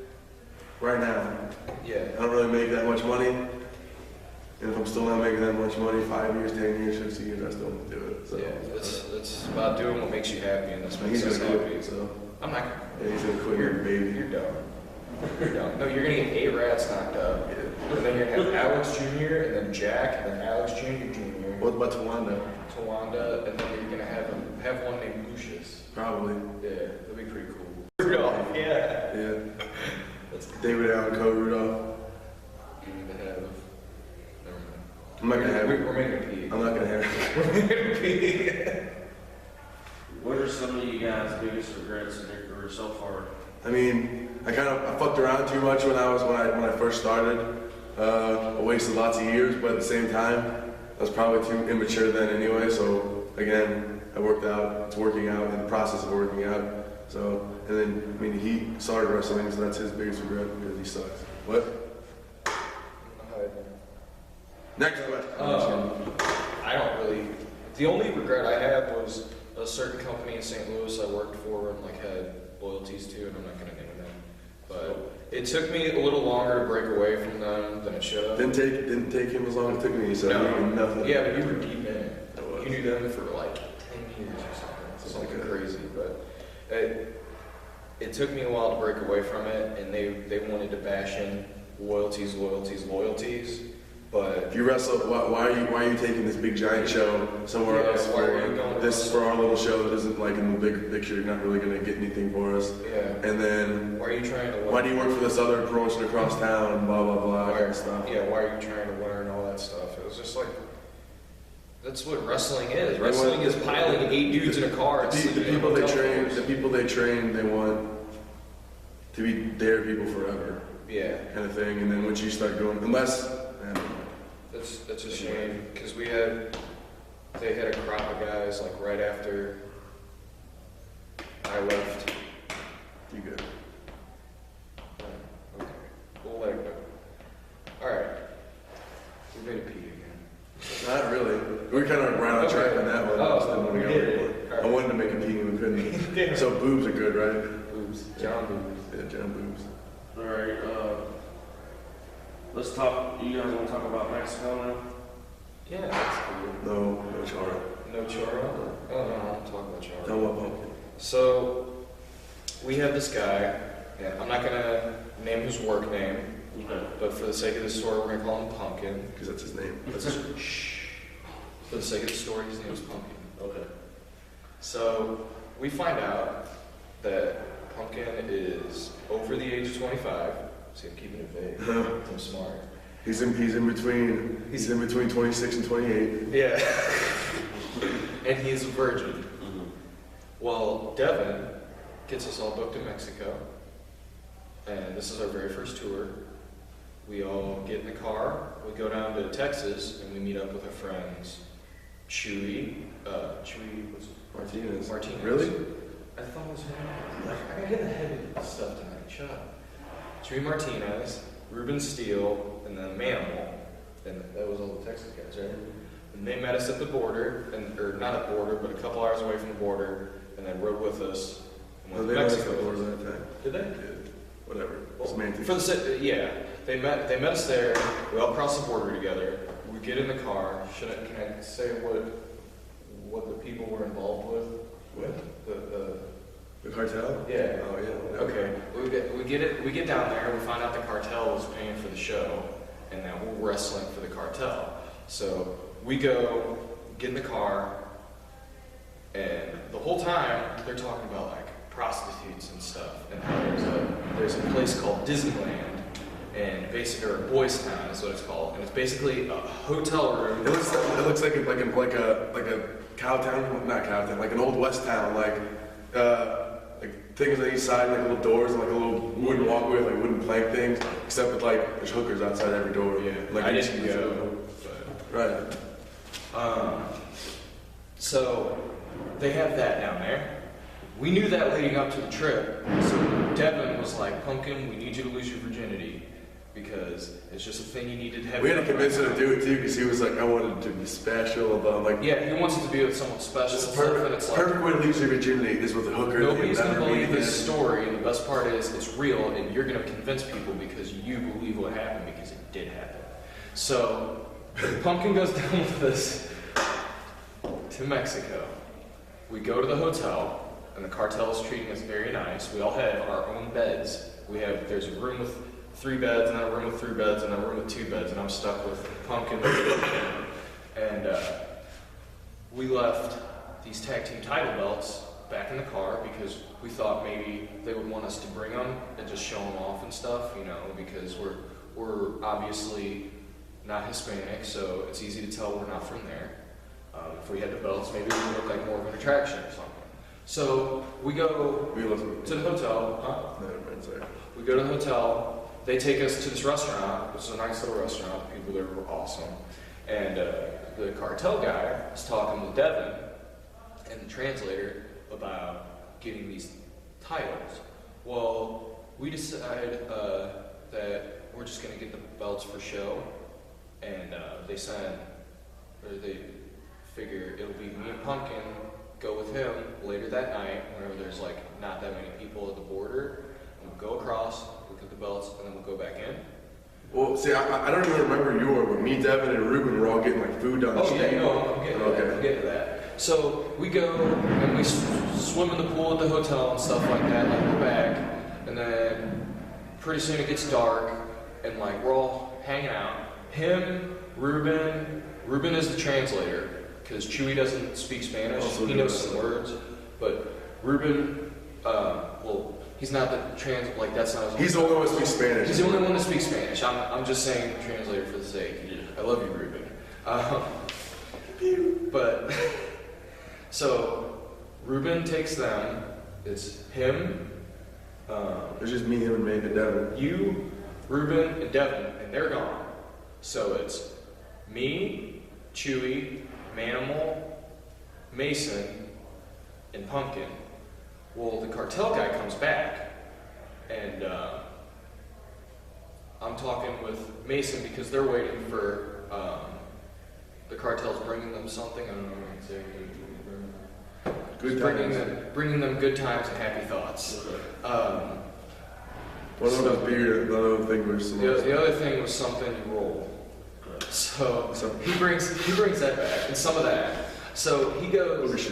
Right now, Yeah. I don't really make that much money. And if I'm still not making that much money, 5 years, 10 years, 15 years, I still won't do it. So, Yeah, it's about doing what makes you happy, and this makes he's us gonna happy. quit. So I'm not. yeah, he's gonna quit your baby. You're dumb. You're dumb. No, you're gonna get 8 rats knocked up, and then you're gonna have Alex Jr. and then Jack and then Alex Jr. Jr. What about Tawanda? Tawanda, and then you're gonna have one named Lucius. Probably. Yeah, that'd be pretty cool. Rudolph. Yeah. Yeah. That's David Allen Coe Rudolph. you need to have. Never mind. I'm not gonna have it. We're making a pee. I'm not gonna have it. We're making a pee. What are some of you guys' biggest regrets in your career so far? I mean, I fucked around too much when I first started. I wasted lots of years, but at the same time, I was probably too immature then anyway. So again, I worked out. It's working out in the process of working out. So, and then, I mean, he started wrestling, so that's his biggest regret because he sucks. What? Next question. I don't really. The only regret I had was a certain company in St. Louis I worked for and like had loyalties to, and I'm not gonna name them. But it took me a little longer to break away from them than it should have. Didn't take him as long as it took me. He said nothing. Yeah, but you were deep in it. You knew them for like 10 years or something crazy. But it took me a while to break away from it, and they wanted to bash in loyalties. But if you wrestle, why are you taking this big giant show somewhere else? Why are you going this for our little show that isn't like in the big picture? You're not really going to get anything for us. Yeah. And then why are you trying to? Why do you work for this other promotion across town? Blah blah blah. Why, and stuff. Yeah. Why are you trying to learn all that stuff? It was just like. That's what wrestling is. Wrestling is piling 8 dudes in a car. The people they train, they want to be their people forever. Yeah. Kind of thing. And then once you start going, unless. That's a shame because they had a crop of guys like right after I left. You good? Okay. We'll let it go. All right. We made a pee again. Not really. We were kind of right on track on that one. I just didn't want to go it. I wanted to make a pee and we couldn't. Yeah. So boobs are good, right? Boobs. John Boobs. Yeah, John boobs. All right. Let's talk. You guys want to talk about Mexico now? Yeah, that's cool. No Chara. No Chara? Oh, no, I'm talking about Chara. Tell me about Pumpkin. So, we have this guy, and I'm not going to name his work name, Okay. but for the sake of the story, we're going to call him Pumpkin. Because that's his name. Shh. For the sake of the story, his name is Pumpkin. Okay. So, we find out that Pumpkin is over the age of 25. See, I'm keeping it vague. I'm smart. He's in between 26 and 28. Yeah. And he's a virgin. Mm-hmm. Well, Devin gets us all booked in Mexico. And this is our very first tour. We all get in the car, we go down to Texas, and we meet up with our friends Chewy, what's Martinez. Really? I thought it was him. I gotta get the heavy stuff tonight. Shut up. Chewy Martinez, Ruben Steele, and then Manimal. And that was all the Texas guys, right? And they met us at the border, or not at the border, but a couple hours away from the border, and then rode with us and went to Mexico. That time. Did they? Yeah. Whatever. Well, Semantics. they met us there. We all crossed the border together. We get in the car. Can I say what the people were involved with? What? The cartel? Yeah. Oh yeah. Okay. We get down there. We find out the cartel was paying for the show, and that we're wrestling for the cartel. So we go get in the car, and the whole time they're talking about like prostitutes and stuff, and how there's a place called Disneyland, and or Boys Town is what it's called, and it's basically a hotel room. It looks like a cow town, not cow town, like an old west town, like things on each side, like little doors, and like a little wooden walkway, like wooden plank things, except with like there's hookers outside every door. Yeah, like I didn't go. Right. So they have that down there. We knew that leading up to the trip. So Devin was like, "Pumpkin, we need you to lose your virginity because it's just a thing you needed to have." We had to convince him to do it too, because he was like, "I wanted it to be special." Yeah, he wants it to be with someone special. It's perfect way to lose your virginity is with a hooker. Nobody's gonna believe this story, and the best part is it's real, and you're gonna convince people because you believe what happened because it did happen. So Pumpkin goes down with us to Mexico. We go to the hotel, and the cartel is treating us very nice. We all have our own beds. There's a room with 3 beds, and then a room with 3 beds, and then a room with 2 beds, and I'm stuck with Pumpkin. And we left these tag team title belts back in the car because we thought maybe they would want us to bring them and just show them off and stuff, because we're obviously not Hispanic, so it's easy to tell we're not from there. If we had the belts, maybe we would look like more of an attraction or something. So we go to the hotel. Huh? Never mind, sorry. We go to the hotel. They take us to this restaurant. It's a nice little restaurant. The people there were awesome. And the cartel guy was talking with Devin and the translator about getting these titles. Well, we decided that we're just going to get the belts for show, and they figure it'll be me and Pumpkin go with him later that night whenever there's like not that many people at the border, and we'll go across, look at the belts, and then we'll go back in. Well, see, I don't even remember you were, but me, Devin, and Ruben were all getting like food down the street. Oh yeah, no, I'm getting to that. So we go and we swim in the pool at the hotel and stuff like that, like we're back, and then pretty soon it gets dark, and like we're all hanging out. Him, Ruben is the translator, because Chewy doesn't speak Spanish. He knows some words, but Ruben, well, he's not the that's not his. He's the only one who speaks Spanish. He's the only one to speak Spanish. I'm just saying translator for the sake. I love you, Ruben. But so Ruben takes them. It's him. It's just me, him, and me, and Devin. You, Ruben, and Devin, and they're gone. So it's me, Chewy, Manimal, Mason, and Pumpkin. Well, the cartel guy comes back, and I'm talking with Mason because they're waiting for the cartel's bringing them something. I don't know exactly. Good times. Bringing them good times and happy thoughts. One of them was beer, the other thing was some The other thing was something you roll. So he brings that back and some of that. So he goes.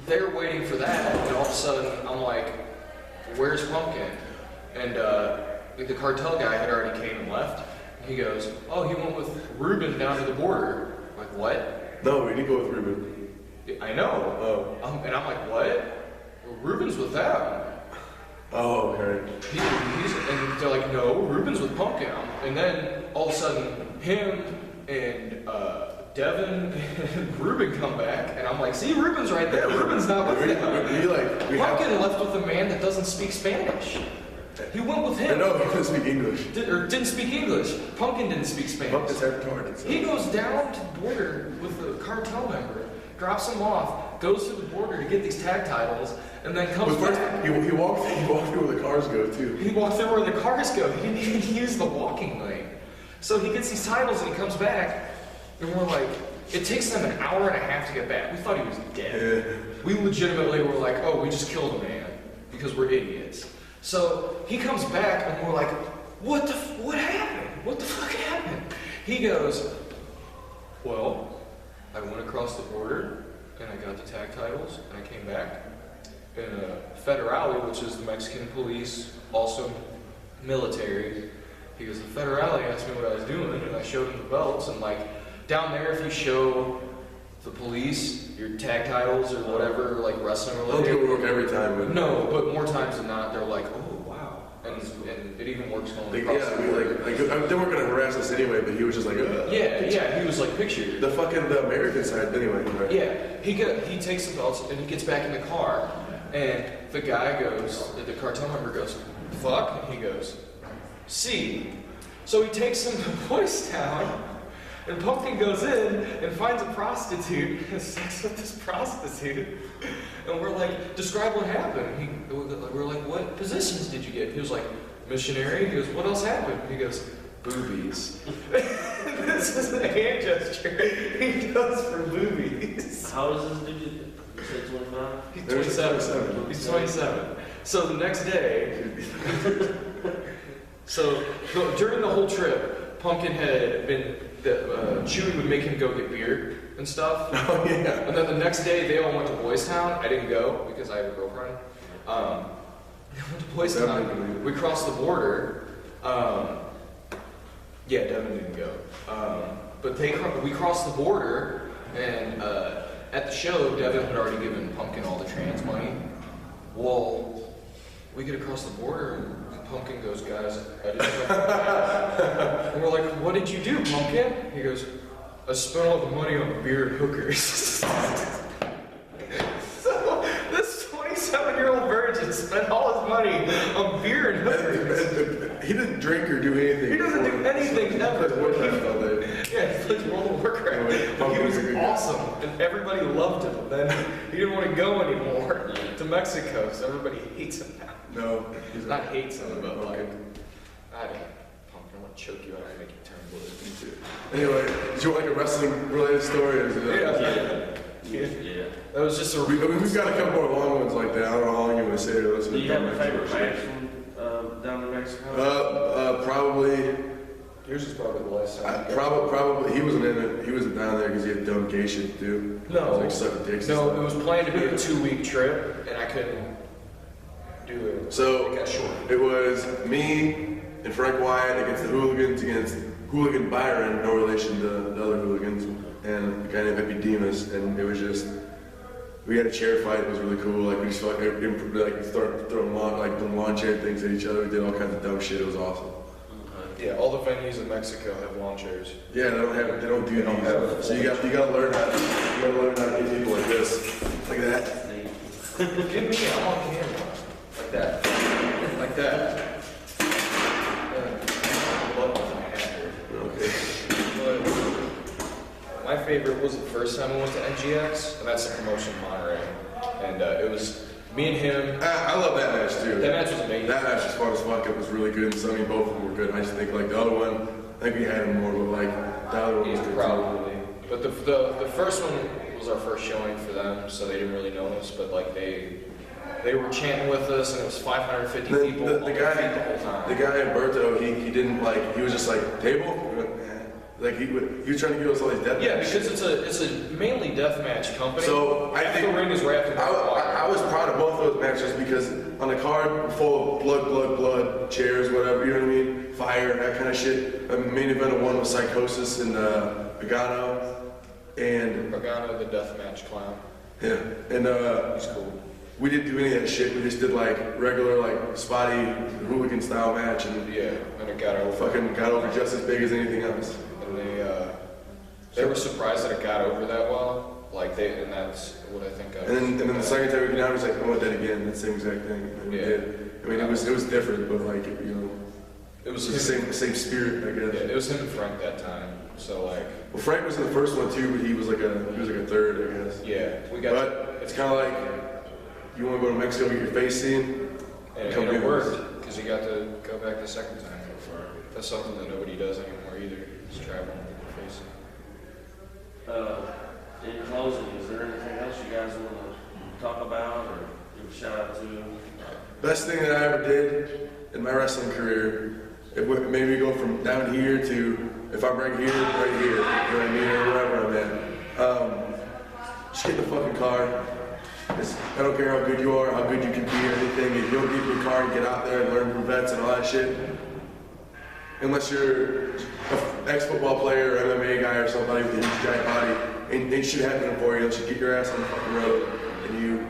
They're waiting for that, and all of a sudden I'm like, "Where's Pumpkin?" And the cartel guy had already came and left. He goes, "Oh, he went with Ruben down to the border." I'm like, what? No, we didn't go with Ruben. I know. Oh. And I'm like, what? Well, Ruben's with them. Oh, okay. And they're like, no, Ruben's with Pumpkin. And then all of a sudden, him and Devin and Ruben come back, and I'm like, see, Ruben's right there. Ruben's not with them. Pumpkin left with a man that doesn't speak Spanish. He went with him. No, he couldn't speak English. Didn't speak English. Pumpkin didn't speak Spanish. Pumpkin's half retarded. So. He goes down to the border with the cartel member, drops him off, goes to the border to get these tag titles, and then comes back. He walked through where the cars go, too. He walked through where the cars go. He didn't even use the walking lane. So he gets these titles and he comes back, and we're like, it takes them an hour and a half to get back. We thought he was dead. Yeah. We legitimately were like, oh, we just killed a man because we're idiots. So he comes back and we're like, what happened? What the fuck happened? He goes, well, I went across the border and I got the tag titles and I came back. And Federale, which is the Mexican police, also military, he goes, the Federale asked me what I was doing and I showed him the belts, and like down there if you show the police your tag titles or whatever, like wrestling related. Those people work every time. But no, but more times than not, they're like, oh wow, and it even works going across the border. They weren't gonna harass us anyway, but he was just like, yeah, he was like, picture the American side anyway. Right? Yeah, he takes the belts and he gets back in the car, and the guy goes, the cartel member goes, fuck, and he goes, see. So he takes him to Boys Town. And Pumpkin goes in and finds a prostitute, has sex with this prostitute, and we're like, describe what happened. We're like, what positions did you get? He was like, missionary. He goes, what else happened? He goes, boobies. This is the hand gesture he does for boobies. How old is this dude? You said 25? He's 27. He's 27. So the next day, so during the whole trip, Pumpkin had been, Chewy would make him go get beer and stuff. Oh, yeah. And then the next day, they all went to Boys Town. I didn't go because I have a girlfriend. They went to Boys Town. We crossed the border. Yeah, Devin didn't go. But we crossed the border, and at the show, Devin had already given Pumpkin all the trans money. Well, we get across the border, and Pumpkin goes, guys, I didn't know. And we're like, what did you do, Pumpkin? He goes, I spent all the money on beer and hookers. So this 27-year-old virgin spent all his money on beer and hookers. He didn't drink or do anything. He doesn't do anything ever. Yeah, he plays World of Warcraft. But he was awesome, and everybody loved him. And then he didn't want to go anymore to in Mexico, so everybody hates him now. No. Not hates him, but like, Okay. I don't know. Pumpkin, I want to choke you out and make you turn blue. Anyway, did you want like a wrestling related story? Or is it Yeah. That was just a we've got a couple more long ones like that. I don't know how long you want to say it. Do you have a favorite match from down in Mexico? Probably. Yours is probably the last time. Probably he wasn't in it. He wasn't down there because he had dumb gay shit to do. No. He was like sucking dicks. and No, stuff. it was planned to be a 2-week trip, and I couldn't do it. So it got short. it was me and Frank Wyatt against the Hooligans against Hooligan Byron, no relation to the other Hooligans, and a guy named Epidemus, and it was just. We had a chair fight. It was really cool. Like we just like started throwing lawn chair things at each other. We did all kinds of dumb shit. It was awesome. Yeah, all the venues in Mexico have lawn chairs. Yeah, they don't do these. So you got to learn how to get people like this, like that. Give me, I'm on camera. Like that. Like that. Okay. But my favorite was the first time I went to NGX, and that's the promotion in Monterey. And it was me and him. I love that match too. That match was amazing. That match was fun as fuck. It was really good. And Sonny, both of them were good. I just think like the other one, I think we had him more, but like the other one was good Probably. But the first one was our first showing for them, so they didn't really know us. But like they were chanting with us, and it was 550 people The on their feet the whole time. The guy in Berto, he didn't like. He was just like table. Like he was trying to give us all these death. Yeah, because it's a mainly deathmatch company. So I Half think the ring is wrapped in I was proud of both of those matches because on a card full of blood, chairs, whatever, you know what I mean, fire, that kind of shit. The main event of one was Psychosis and Pagano, and Pagano, the deathmatch clown. yeah, and He's cool. we didn't do any of that shit. We just did like regular, like spotty hooligan style match, and Yeah, and it got over. fucking got over just as big as anything else. And they were surprised that it got over that well. Like and that's what I think. And then the second time we came out, we was like, I want that again. That same exact thing. And we Yeah. did. I mean, it was different, but like it was it's the same spirit, I guess. Yeah, it was him and Frank that time. So like, Well, Frank was in the first one too, but he was like a third, I guess. yeah, we got. But it's kind of like you want to go to Mexico, get your face seen. And come it do worked because he got to go back the second time. That's something that nobody does anymore either. Is traveling with your face. In closing, is there anything else you guys want to talk about or give a shout out to? Best thing that I ever did in my wrestling career, it made me go from down here to if I'm right here, you know what I mean, or wherever I'm at. Just get in the fucking car. I don't care how good you are, how good you can be or anything. If you don't get in your car and get out there and learn from vets and all that shit, unless you're an ex-football player or MMA guy or somebody with a huge giant body, ain't shit happening for you. You should get your ass on the fucking road and you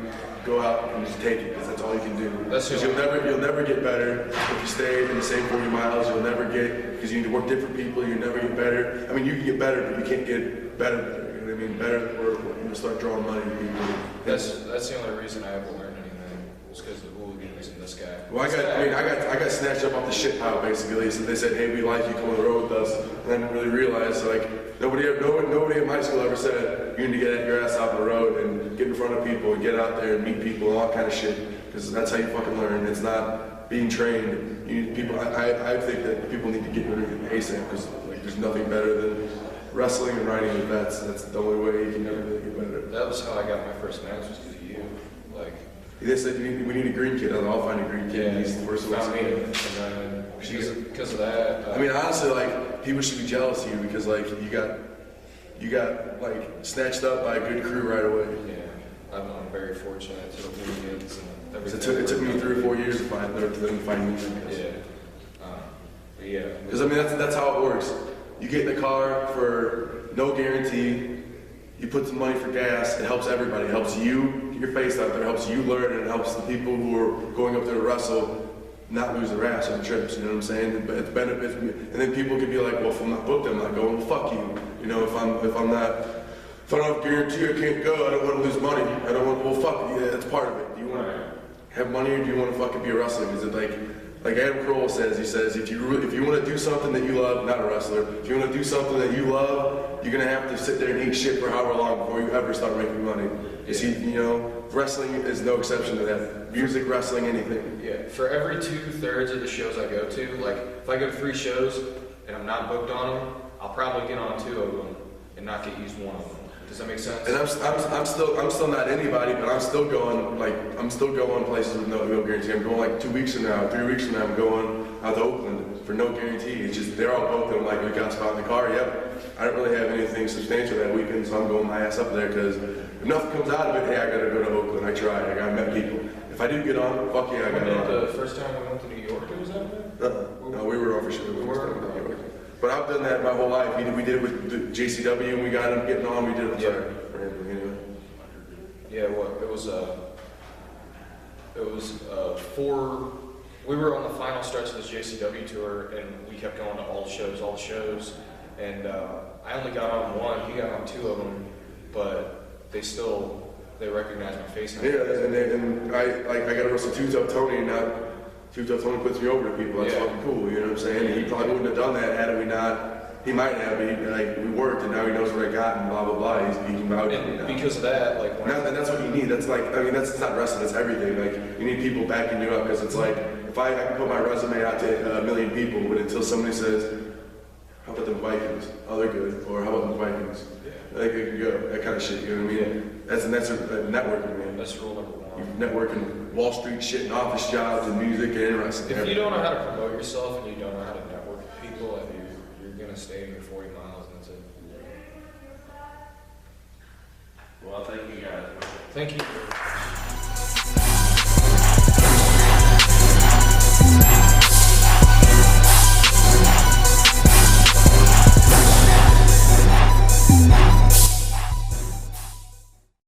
go out and just take it because that's all you can do. Because you'll never get better if you stay in the same 40 miles. You'll never get, because you need to work different people. You'll never get better. I mean, you can get better, but you can't get better. You know what I mean? Better or you start drawing money to people. That's the only reason I ever learned anything was because of the hooligans and this guy. Well, I got snatched up off the shit pile basically. So they said, "Hey, we like you, come on the road with us." And I didn't really realize like nobody in my school ever said you need to get your ass out on the road and get in front of people and get out there and meet people and all kind of shit. Because that's how you fucking learn. It's not being trained. You need people. I think that people need to get rid of it ASAP because like there's nothing better than wrestling and riding with vets. That's the only way you can ever really get better. That was how I got my first match was because of you. Like. They said we need a green kid. I'll find a green kid. Yeah, He's the first one. found me, and then because of that. I mean, honestly, like people should be jealous of you because like you got like snatched up by a good crew right away. Yeah, I'm very fortunate to the hooligans and everything. It took me 3 or 4 years to find them to find me. Yeah. Because I mean that's how it works. You get in the car for no guarantee. You put some money for gas. It helps everybody. It helps you get your face out there. It helps you learn, and it helps the people who are going up there to wrestle not lose their ass on the trips. You know what I'm saying? It benefits me. And then people can be like, well, if I'm not booked, I'm not going. Well, fuck you. You know, if I don't have guarantee I can't go, I don't want to lose money. I don't want. Well, fuck. Yeah, that's part of it. Do you want to have money, or do you want to fucking be a wrestler? Is it like Adam Kroll says? He says if you want to do something that you love, not a wrestler. If you want to do something that you love, you're gonna have to sit there and eat shit for however long before you ever start making money. You see, you know. wrestling is no exception to that. Music, wrestling, anything. Yeah, for every 2/3 of the shows I go to, like if I go to 3 shows and I'm not booked on them, I'll probably get on 2 of them and not get used one of them. Does that make sense? And I'm still not anybody, but I'm still going places with no guarantee. I'm going like 2 weeks from now, 3 weeks from now. I'm going out to Oakland for no guarantee. It's just they're all booked. And I'm like, we got a spot in the car. Yep. I don't really have anything substantial that weekend, so I'm going my ass up there because if nothing comes out of it, hey, I gotta go to Oakland. I tried. I gotta met people. If I do get on, fuck yeah, I When got did on. the first time we went to New York, it was out there? No, we were on for sure. But I've done that my whole life. We did it with the JCW, and we got him getting on. We did it. Yeah. Anyway. Yeah, it was 4. We were on the final stretch of this JCW tour, and we kept going to all the shows, and I only got on 1. He got on 2 of them, but they recognized my face. Yeah, and I got to wrestle two-tough Tony, and now two-tough Tony puts me over to people. That's fucking cool. You know what I'm saying? And he probably wouldn't have done that had we not. He might have, but we worked, and now he knows what I got, and blah blah blah. He can vouch for me now. Because of that, like, And that's what you need. That's that's not wrestling. That's everything. Like you need people backing you up because it's like if I can put my resume out to 1 million people, but until somebody says, "How about the Vikings? Oh, they're good," or "How about the Vikings?" Like it can go. That kind of shit. You know what I mean? That's networking, man. that's rule number 1. You networking Wall Street shit and office jobs and music and wrestling. If you don't know how to promote yourself and you don't know how to network with people, you're gonna stay in your 40 miles, and that's it. Well, thank you guys. Thank you.